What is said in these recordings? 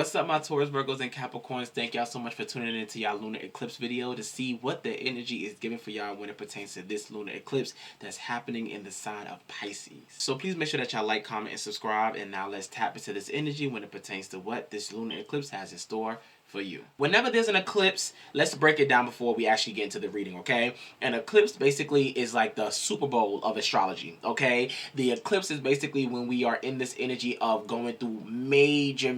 What's up, my Taurus, Virgos, and Capricorns? Thank y'all so much for tuning into y'all lunar eclipse video to see what the energy is giving for y'all when it pertains to this lunar eclipse that's happening in the sign of Pisces. So please make sure that y'all like, comment, and subscribe. And now let's tap into this energy when it pertains to what this lunar eclipse has in store for you. Whenever there's an eclipse, let's break it down before we actually get into the reading, okay? An eclipse basically is like the Super Bowl of astrology, okay? The eclipse is basically when we are in this energy of going through major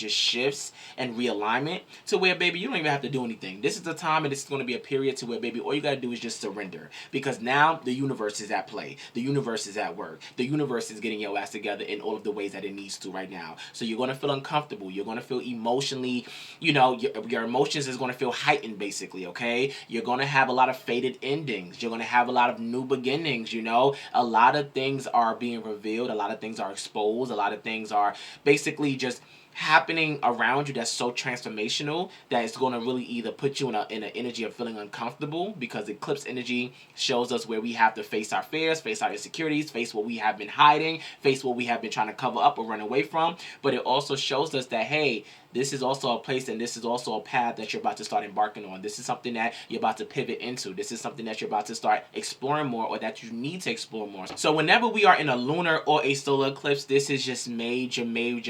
shifts and realignment to where, baby, you don't even have to do anything. This is the time, and this is going to be a period to where, baby, all you got to do is just surrender, because now the universe is at play. The universe is at work. The universe is getting your ass together in all of the ways that it needs to right now. So you're going to feel uncomfortable. You're going to feel emotionally, you know, your emotions is going to feel heightened, basically, okay? You're going to have a lot of faded endings. You're going to have a lot of new beginnings, you know? A lot of things are being revealed. A lot of things are exposed. A lot of things are basically just happening around you that's so transformational that it's going to really either put you in an energy of feeling uncomfortable, because eclipse energy shows us where we have to face our fears, face our insecurities, face what we have been hiding, face what we have been trying to cover up or run away from. But it also shows us that, hey, this is also a place and this is also a path that you're about to start embarking on. This is something that you're about to pivot into. This is something that you're about to start exploring more, or that you need to explore more. So whenever we are in a lunar or a solar eclipse, this is just major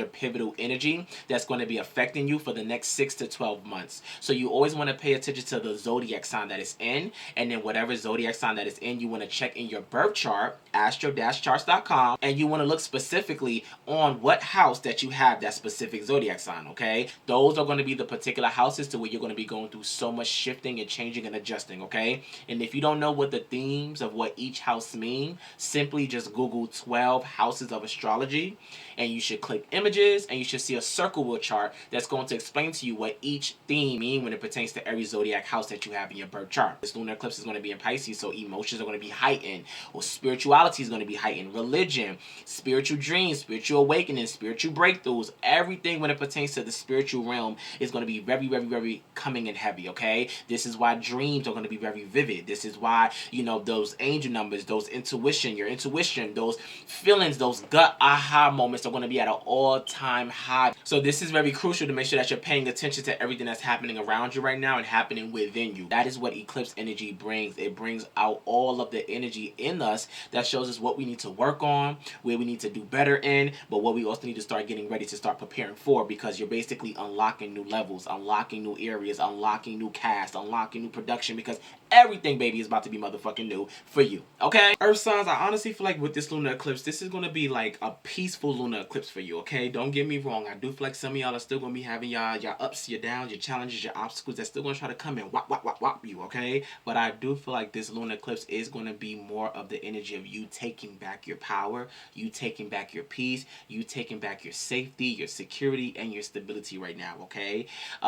pivotal energy that's going to be affecting you for the next 6 to 12 months. So you always want to pay attention to the zodiac sign that it's in, and then whatever zodiac sign that it's in, you want to check in your birth chart, astro-charts.com, and you want to look specifically on what house that you have that specific zodiac sign, okay? Those are going to be the particular houses to where you're going to be going through so much shifting and changing and adjusting, okay? And if you don't know what the themes of what each house mean, simply just Google 12 houses of astrology, and you should click images, and you should see a circle wheel chart that's going to explain to you what each theme mean when it pertains to every zodiac house that you have in your birth chart. This lunar eclipse is going to be in Pisces, so emotions are going to be heightened, or spirituality is going to be heightened, religion, spiritual dreams, spiritual awakening, spiritual breakthroughs, everything when it pertains to the spiritual realm is going to be very coming in heavy, okay? This is why dreams are going to be very vivid. This is why, you know, those angel numbers, those intuition, your intuition, those feelings, those gut aha moments are going to be at an all-time high. So this is very crucial to make sure that you're paying attention to everything that's happening around you right now and happening within you. That is what eclipse energy brings. It brings out all of the energy in us that shows us what we need to work on, where we need to do better in, but what we also need to start getting ready to start preparing for, because you're basically unlocking new levels, unlocking new areas, unlocking new cast, unlocking new production, because everything, baby, is about to be motherfucking new for you, okay? Earth signs, I honestly feel like with this lunar eclipse, this is going to be like a peaceful lunar eclipse for you, okay? Don't get me wrong. I do feel like some of y'all are still going to be having y'all ups, your downs, your challenges, your obstacles that's still going to try to come and whop you, okay? But I do feel like this lunar eclipse is going to be more of the energy of you taking back your power, you taking back your peace, you taking back your safety, your security, and your stability right now, okay?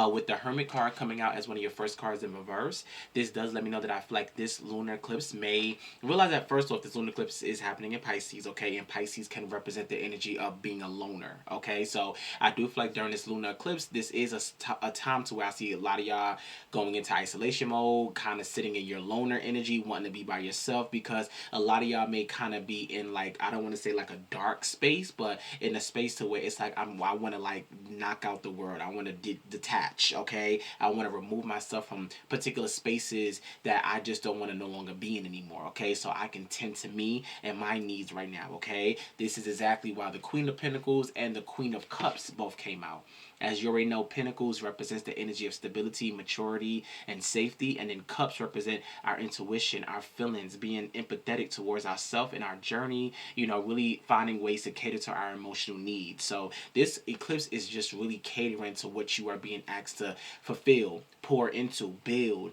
With the Hermit card coming out as one of your first cards in reverse, this does let me know that I feel like this lunar eclipse may realize that, first off, this lunar eclipse is happening in Pisces, okay? And Pisces can represent the energy of being a loner, okay? So I do feel like during this lunar eclipse, this is a time to where I see a lot of y'all going into isolation mode, kind of sitting in your loner energy, wanting to be by yourself, because a lot of y'all may kind of be in, like, I don't want to say like a dark space, but in a space to where it's like I want to like knock out the world. I want to detach, okay? I want to remove myself from particular spaces that I just don't want to no longer be in anymore, okay? So I can tend to me and my needs right now, okay? This is exactly why the Queen of Pentacles and the Queen of Cups both came out. As you already know, Pentacles represents the energy of stability, maturity, and safety, and then Cups represent our intuition, our feelings, being empathetic towards ourselves and our journey, you know, really finding ways to cater to our emotional needs. So this eclipse is just really catering to what you are being asked to fulfill, pour into, build,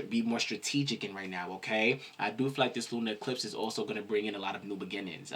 be more strategic in right now, okay? I do feel like this lunar eclipse is also going to bring in a lot of new beginnings,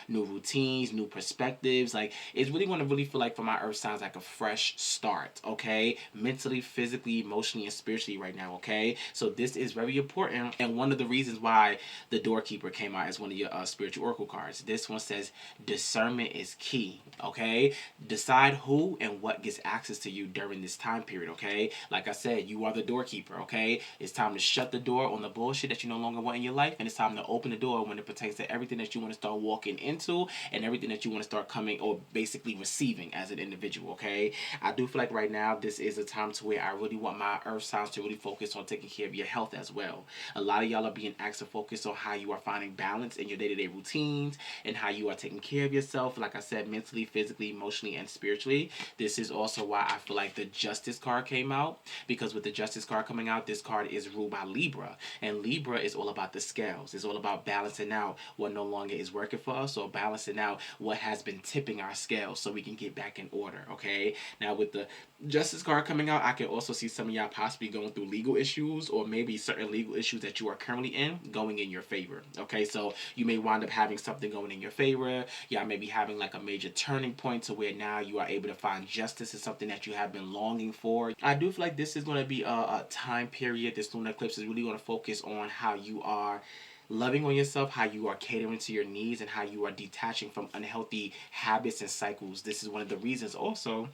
new routines, new perspectives. Like, it's really going to really feel like, for my earth signs like a fresh start, okay? Mentally, physically, emotionally, and spiritually right now, okay? So this is very important, and one of the reasons why the doorkeeper came out as one of your spiritual oracle cards. This one says discernment is key, okay? Decide who and what gets access to you during this time period, okay? Like I said, you are the doorkeeper, okay? It's time to shut the door on the bullshit that you no longer want in your life, and it's time to open the door when it pertains to everything that you want to start walking into and everything that you want to start coming or basically receiving as an individual, okay? I do feel like right now this is a time to where I really want my earth signs to really focus on taking care of your health as well. A lot of y'all are being asked to focus on how you are finding balance in your day-to-day routines and how you are taking care of yourself, like I said, mentally, physically, emotionally, and spiritually. This is also why I feel like the Justice card came out, because with the Justice card coming out, this card is ruled by Libra, and Libra is all about the scales. It's all about balancing out what no longer is working for us, or balancing out what has been tipping our scales so we can get back in order, okay? Now with the Justice card coming out, I can also see some of y'all possibly going through legal issues, or maybe certain legal issues that you are currently in going in your favor, okay? So you may wind up having something going in your favor. Y'all may be having like a major turning point to where now you are able to find justice in something that you have been longing for. I do feel like this is going to be a time period. This lunar eclipse is really going to focus on how you are loving on yourself, how you are catering to your needs, and how you are detaching from unhealthy habits and cycles. This is one of the reasons also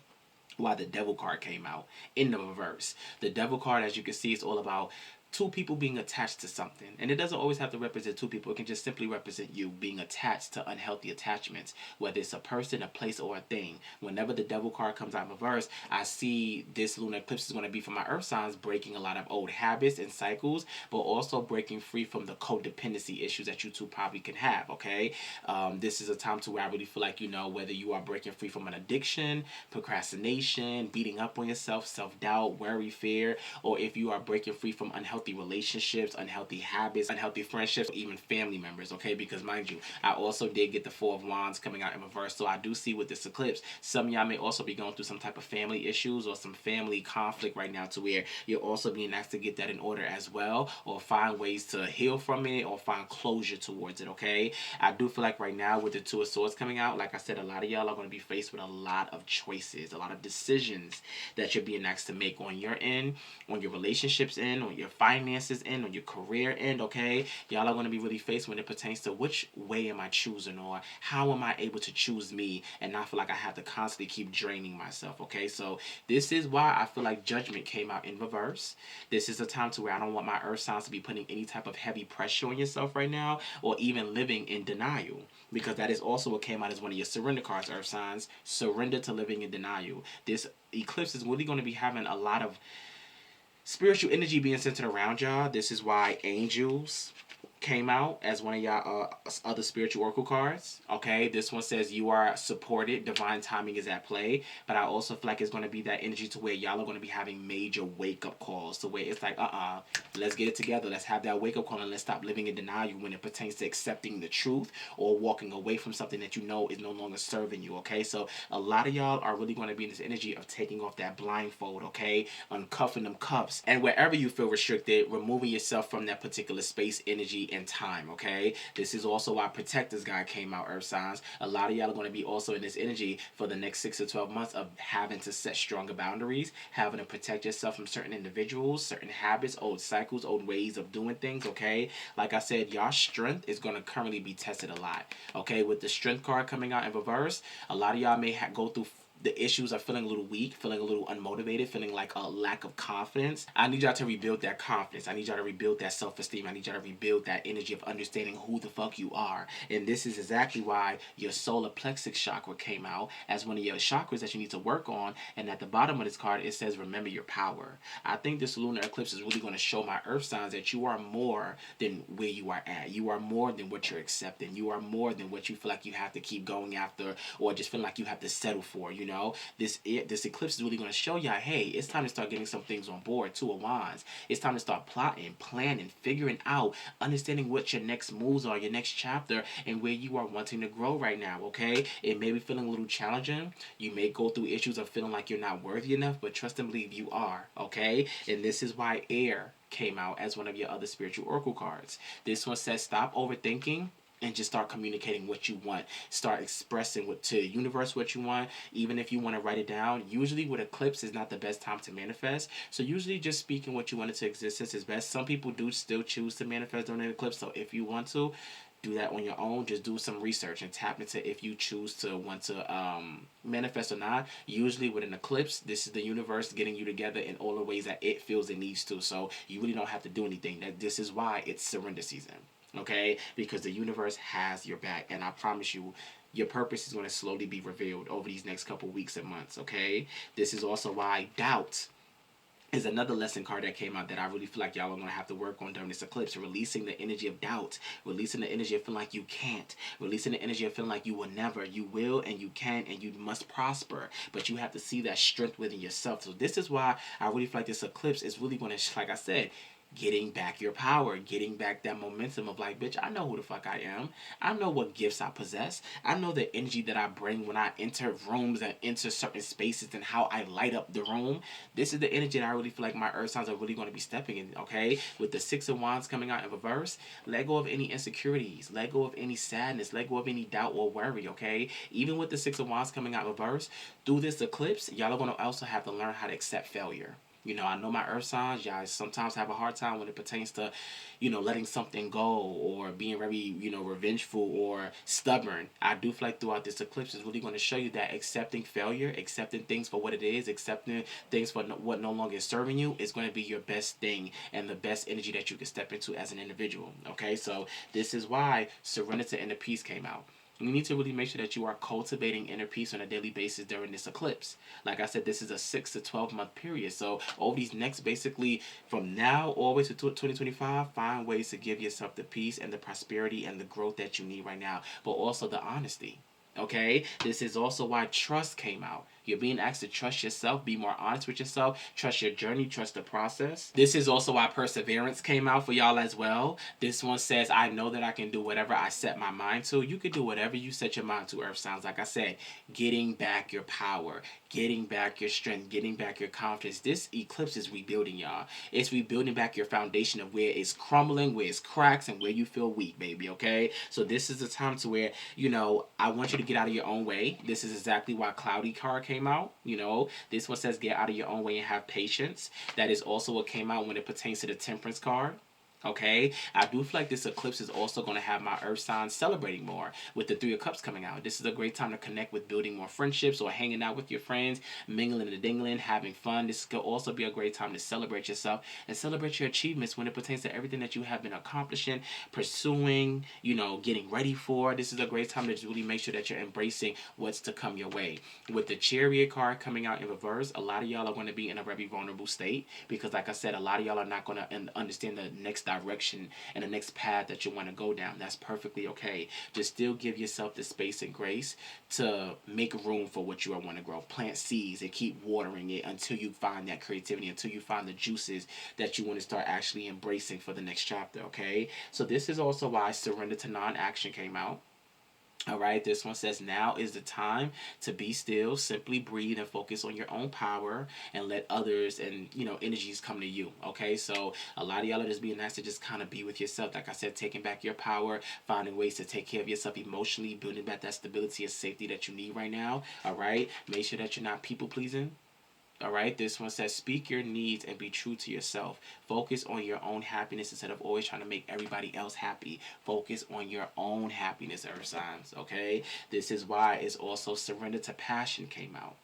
why the Devil card came out in the reverse. The Devil card, as you can see, is all about two people being attached to something. And it doesn't always have to represent two people. It can just simply represent you being attached to unhealthy attachments, whether it's a person, a place, or a thing. Whenever the Devil card comes out in reverse, I see this lunar eclipse is going to be for my earth signs breaking a lot of old habits and cycles, but also breaking free from the codependency issues that you two probably can have, okay? This is a time to where I really feel like, you know, whether you are breaking free from an addiction, procrastination, beating up on yourself, self-doubt, worry, fear, or if you are breaking free from unhealthy relationships, unhealthy habits, unhealthy friendships, even family members, okay? Because mind you, I also did get the Four of Wands coming out in reverse, so I do see with this eclipse, some of y'all may also be going through some type of family issues or some family conflict right now, to where you're also being asked to get that in order as well, or find ways to heal from it, or find closure towards it, okay? I do feel like right now with the Two of Swords coming out, like I said, a lot of y'all are going to be faced with a lot of choices, a lot of decisions that you're being asked to make on your end, on your relationships end, on your finances end, on your career end, okay? Y'all are going to be really faced when it pertains to which way am I choosing, or how am I able to choose me and not feel like I have to constantly keep draining myself, okay? So this is why I feel like Judgment came out in reverse. This is a time to where I don't want my earth signs to be putting any type of heavy pressure on yourself right now, or even living in denial, because that is also what came out as one of your surrender cards, earth signs. Surrender to living in denial. This eclipse is really going to be having a lot of spiritual energy being centered around y'all. This is why angels came out as one of y'all other spiritual oracle cards, okay? This one says you are supported, divine timing is at play, but I also feel like it's going to be that energy to where y'all are going to be having major wake-up calls, to where it's like, let's get it together, let's have that wake-up call, and let's stop living in denial when it pertains to accepting the truth or walking away from something that you know is no longer serving you, okay? So a lot of y'all are really going to be in this energy of taking off that blindfold, okay? Uncuffing them cuffs, and wherever you feel restricted, removing yourself from that particular space, energy, and time, okay? This is also why Protector's Guide came out, earth signs. A lot of y'all are going to be also in this energy for the next 6 to 12 months of having to set stronger boundaries, having to protect yourself from certain individuals, certain habits, old cycles, old ways of doing things, okay? Like I said, y'all strength is going to currently be tested a lot, okay? With the Strength card coming out in reverse, a lot of y'all may go through the issues of feeling a little weak, feeling a little unmotivated, feeling like a lack of confidence. I need y'all to rebuild that confidence. I need y'all to rebuild that self-esteem. I need y'all to rebuild that energy of understanding who the fuck you are. And this is exactly why your solar plexus chakra came out as one of your chakras that you need to work on. And at the bottom of this card, it says, remember your power. I think this lunar eclipse is really going to show my earth signs that you are more than where you are at. You are more than what you're accepting. You are more than what you feel like you have to keep going after, or just feel like you have to settle for, you know? This eclipse is really going to show y'all, hey, it's time to start getting some things on board. Two of Wands. It's time to start plotting, planning, figuring out, understanding what your next moves are, your next chapter, and where you are wanting to grow right now, okay? It may be feeling a little challenging. You may go through issues of feeling like you're not worthy enough, but trust and believe you are, okay? And this is why Air came out as one of your other spiritual oracle cards. This one says, stop overthinking and just start communicating what you want. Start expressing to the universe what you want. Even if you want to write it down, usually with eclipse is not the best time to manifest. So usually just speaking what you want into existence is best. Some people do still choose to manifest during an eclipse. So if you want to, do that on your own. Just do some research and tap into if you choose to want to manifest or not. Usually with an eclipse, this is the universe getting you together in all the ways that it feels it needs to. So you really don't have to do anything. This is why it's surrender season. Okay, because the universe has your back, and I promise you, your purpose is going to slowly be revealed over these next couple weeks and months. Okay, this is also why doubt is another lesson card that came out that I really feel like y'all are going to have to work on during this eclipse. Releasing the energy of doubt, releasing the energy of feeling like you can't, releasing the energy of feeling like you will never. You will and you can and you must prosper, but you have to see that strength within yourself. So this is why I really feel like this eclipse is really going to, like I said, getting back your power, getting back that momentum of like, bitch, I know who the fuck I am. I know what gifts I possess. I know the energy that I bring when I enter rooms and enter certain spaces and how I light up the room. This is the energy that I really feel like my earth signs are really going to be stepping in, okay? With the Six of Wands coming out in reverse, let go of any insecurities, let go of any sadness, let go of any doubt or worry, okay? Even with the Six of Wands coming out in reverse, through this eclipse, y'all are going to also have to learn how to accept failure. You know, I know my earth signs, y'all sometimes have a hard time when it pertains to, letting something go or being very, revengeful or stubborn. I do feel like throughout this eclipse is really going to show you that accepting failure, accepting things for what it is, accepting things for what no longer is serving you is going to be your best thing and the best energy that you can step into as an individual. Okay, so this is why Surrender to Inner Peace came out. You need to really make sure that you are cultivating inner peace on a daily basis during this eclipse. Like I said, this is a 6 to 12 month period. So over these next, basically from now all the way to 2025, find ways to give yourself the peace and the prosperity and the growth that you need right now, but also the honesty. Okay, this is also why trust came out. You're being asked to trust yourself, be more honest with yourself, trust your journey, trust the process. This is also why perseverance came out for y'all as well. This one says, I know that I can do whatever I set my mind to. You can do whatever you set your mind to, Earth Sounds. Like I said, getting back your power, getting back your strength, getting back your confidence. This eclipse is rebuilding, y'all. It's rebuilding back your foundation of where it's crumbling, where it's cracks, and where you feel weak, baby, okay? So this is the time to where, I want you to get out of your own way. This is exactly why Cloudy card came out. This one says get out of your own way and have patience. That is also what came out when it pertains to the Temperance card. Okay, I do feel like this eclipse is also going to have my earth signs celebrating more with the Three of Cups coming out. This is a great time to connect with building more friendships or hanging out with your friends, mingling and dingling, having fun. This could also be a great time to celebrate yourself and celebrate your achievements when it pertains to everything that you have been accomplishing, pursuing, getting ready for. This is a great time to just really make sure that you're embracing what's to come your way. With the Chariot card coming out in reverse, a lot of y'all are going to be in a very vulnerable state because, like I said, a lot of y'all are not going to understand the next direction and the next path that you want to go down. That's perfectly okay. Just still give yourself the space and grace to make room for what you want to grow. Plant seeds and keep watering it until you find that creativity, until you find the juices that you want to start actually embracing for the next chapter, okay? So this is also why Surrender to Non-Action came out. All right, this one says now is the time to be still, simply breathe and focus on your own power and let others and, energies come to you. Okay, so a lot of y'all are just being asked to just kind of be with yourself. Like I said, taking back your power, finding ways to take care of yourself emotionally, building back that stability and safety that you need right now. All right, make sure that you're not people pleasing. All right, this one says speak your needs and be true to yourself. Focus on your own happiness instead of always trying to make everybody else happy. Focus on your own happiness, earth signs, okay? This is why it's also Surrender to Passion came out.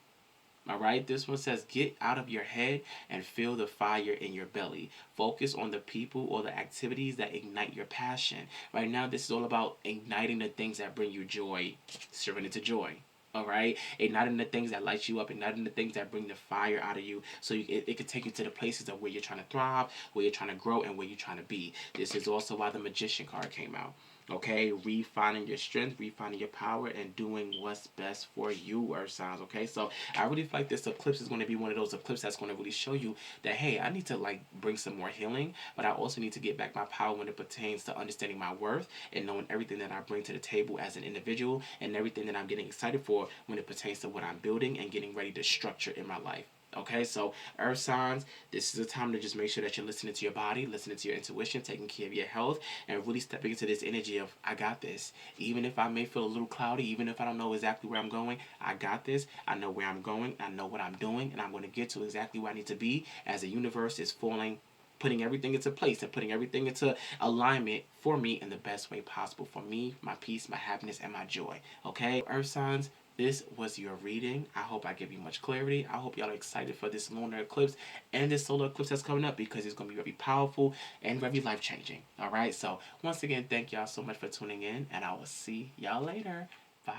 All right, this one says get out of your head and feel the fire in your belly. Focus on the people or the activities that ignite your passion. Right now, this is all about igniting the things that bring you joy. Surrender to joy. All right, igniting the things that light you up, igniting the things that bring the fire out of you, so it could take you to the places of where you're trying to thrive, where you're trying to grow, and where you're trying to be. This is also why the Magician card came out. Okay, refining your strength, refining your power, and doing what's best for you, earth signs. Okay, so I really feel like this eclipse is going to be one of those eclipses that's going to really show you that, hey, I need to bring some more healing, but I also need to get back my power when it pertains to understanding my worth and knowing everything that I bring to the table as an individual and everything that I'm getting excited for when it pertains to what I'm building and getting ready to structure in my life. Okay, so earth signs, this is a time to just make sure that you're listening to your body, listening to your intuition, taking care of your health, and really stepping into this energy of, I got this. Even if I may feel a little cloudy, even if I don't know exactly where I'm going, I got this. I know where I'm going, I know what I'm doing, and I'm going to get to exactly where I need to be as the universe is falling, putting everything into place and putting everything into alignment for me in the best way possible, for me, my peace, my happiness, and my joy. Okay, earth signs, this was your reading. I hope I give you much clarity. I hope y'all are excited for this lunar eclipse and this solar eclipse that's coming up, because it's going to be very powerful and very life-changing. All right, so once again, thank y'all so much for tuning in, and I will see y'all later. Bye.